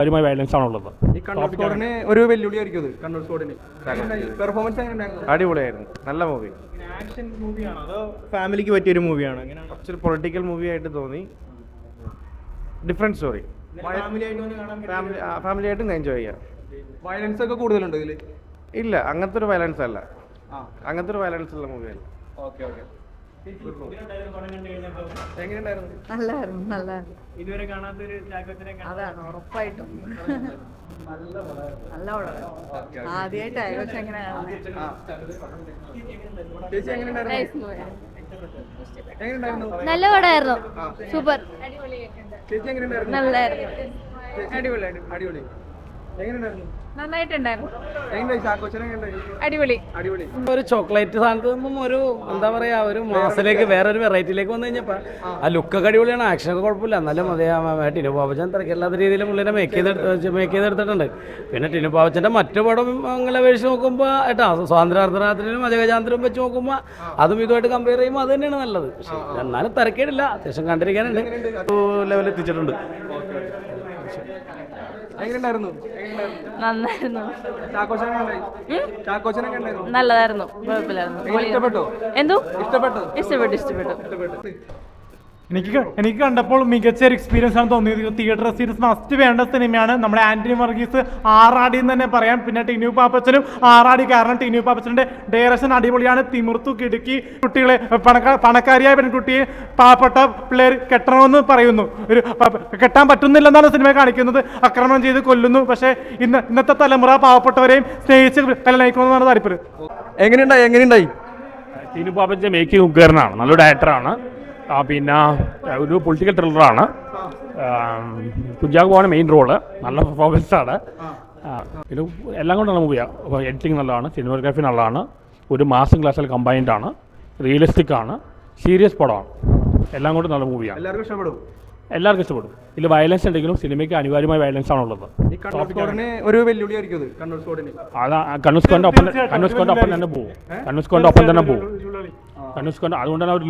ഒരുമായി violence ആണുള്ളത്. ഈ കണ്ണൂർ സ്ക്വാഡിന് ഒരു വെല്ലുവിളിയായിരിക്കും ഇത്. കണ്ണൂർ സ്ക്വാഡിന് പെർഫോമൻസ് എങ്ങനെയുണ്ടായിരുന്നു? അടിപൊളിയായിരുന്നു, നല്ല മൂവി. ആക്ഷൻ മൂവിയാണോ അതോ ഫാമിലിക്ക് പറ്റിയ ഒരു മൂവിയാണോ? കുറച്ചൊരു പൊളിറ്റിക്കൽ മൂവി ആയിട്ട് തോന്നി. ഡിഫറെൻറ്റ് സ്റ്റോറി, ഫാമിലി ആയിട്ടും എൻജോയ് ചെയ്യാം. വയലൻസ് ഒക്കെ കൂടുതലുണ്ട് ഇതിൽ? ഇല്ല, അങ്ങനത്തെ ഒരു വയലൻസ് അല്ല, അങ്ങനത്തെ ഒരു വയലൻസ് ഉള്ള മൂവിയല്ല. Okay okay. നല്ലായിരുന്നു നല്ലായിരുന്നു. ഇതുവരെ കാണാത്തൊരു അതാണ് ഉറപ്പായിട്ടും നല്ല പടം. ആദ്യമായിട്ട് ആഘോഷം എങ്ങനെയാണ്? ചേച്ചി എങ്ങനെയുണ്ടായിരുന്നു? നല്ല പടമായിരുന്നു, സൂപ്പർ. ചേച്ചി എങ്ങനെയുണ്ടായിരുന്നു? നല്ലായിരുന്നു, അടിപൊളി അടിപൊളി. എങ്ങനെയുണ്ടായിരുന്നു? നന്നായിട്ടുണ്ടായിരുന്നു, അടിപൊളി. ഒരു ചോക്ലേറ്റ് സാധനത്തിൽ നിന്നും ഒരു എന്താ പറയാ ഒരു മാസത്തിലേക്ക് വേറൊരു വെറൈറ്റിയിലേക്ക് വന്നു കഴിഞ്ഞപ്പോൾ ആ ലുക്കൊക്കെ അടിപൊളിയാണ്, ആക്ഷനൊക്കെ കുഴപ്പമില്ല. എന്നാലും അതേ ടിനു പാപ്പച്ചൻ തിരക്കില്ലാത്ത രീതിയിൽ പുള്ളിനെ മേക്ക് ചെയ്തെടുത്തിട്ടുണ്ട്. പിന്നെ ടിനു പാപ്പച്ചൻ്റെ മറ്റു പടം അങ്ങനെ അപേക്ഷിച്ച് നോക്കുമ്പോൾ ഏട്ടാ സ്വാതന്ത്ര്യാർത്ഥത്തിനും അജഗജാന്തരവും വെച്ച് നോക്കുമ്പോൾ അതും ഇതുമായിട്ട് കമ്പയർ ചെയ്യുമ്പോൾ അത് തന്നെയാണ് നല്ലത്. പക്ഷേ എന്നാലും തിരക്കേടില്ല, അത്യാവശ്യം കണ്ടിരിക്കാനുണ്ട്, ലെവലിൽ എത്തിച്ചിട്ടുണ്ട്. നന്നായിരുന്നു, ചാക്കോച്ചനൊക്കെ നല്ലതായിരുന്നു, കുഴപ്പമില്ലായിരുന്നു. ഇഷ്ടപ്പെട്ടോ? എന്തോ ഇഷ്ടപ്പെട്ടു. ഇഷ്ടപ്പെട്ടു. എനിക്ക് കണ്ടപ്പോൾ മികച്ച ഒരു എക്സ്പീരിയൻസ് ആണ് തോന്നിയത്. തിയേറ്റർ എക്സ്പീരിയൻസ് മസ്റ്റ് വേണ്ട സിനിമയാണ്. നമ്മുടെ ആന്റണി വർഗീസ് ആറാടി എന്ന് തന്നെ പറയാം. പിന്നെ ടിനു പാപ്പച്ചനും ആറാടി, കാരണം ടിനു പാപ്പച്ചൻ്റെ ഡയറക്ഷൻ അടിപൊളിയാണ്. തിമിർത്തു കിടുക്കി കുട്ടികളെ പണക്കാരിയായ പെൺകുട്ടിയെ പാവപ്പെട്ട പിള്ളേർ കെട്ടണമെന്ന് പറയുന്നു. ഒരു കെട്ടാൻ പറ്റുന്നില്ലെന്നാണ് സിനിമ കാണിക്കുന്നത്. ആക്രമണം ചെയ്ത് കൊല്ലുന്നു. പക്ഷേ ഇന്നത്തെ തലമുറ പാവപ്പെട്ടവരെയും സ്നേഹിച്ച് കല്യാണം കഴിക്കണമെന്നാണ് താല്പര്യം. എങ്ങനെയുണ്ടായി? ടിനു പാപ്പച്ചൻ മേക്കിംഗ് ഉഗ്രനാണ്, നല്ലൊരു ഡയറക്ടറാണ്. പിന്നെ ഒരു പൊളിറ്റിക്കൽ ത്രില്ലറാണ്. കുഞ്ചാക്കോ ആണ് മെയിൻ റോള്, നല്ല പെർഫോമൻസാണ്. ഇത് എല്ലാം കൊണ്ടുള്ള മൂവിയാണ്. എഡിറ്റിംഗ് നല്ലതാണ്, സിനിമോഗ്രാഫി നല്ലതാണ്, ഒരു മാസം ക്ലാസ്സിൽ കമ്പൈൻഡ് ആണ്, റിയലിസ്റ്റിക് ആണ്, സീരിയസ് പടമാണ്. എല്ലാം കൊണ്ടും നല്ല മൂവിയാണ്, എല്ലാവർക്കും ഇഷ്ടപ്പെടും. ഇതിൽ വയലൻസ് ഉണ്ടെങ്കിലും സിനിമയ്ക്ക് അനിവാര്യമായ വയലൻസ് ആണുള്ളത്. ഒരു വെല്ലുവിളിയായിരിക്കും കണ്ണൂർ സ്ക്വാഡിന്. അതാ കണ്ണൂർ സ്ക്വാഡിൻ്റെ ഒപ്പം തന്നെ പോകും. കണ്ണൂർ സ്ക്വാഡിൻ്റെ ഒപ്പം തന്നെ പോകും. അതുകൊണ്ടാണ് അവർ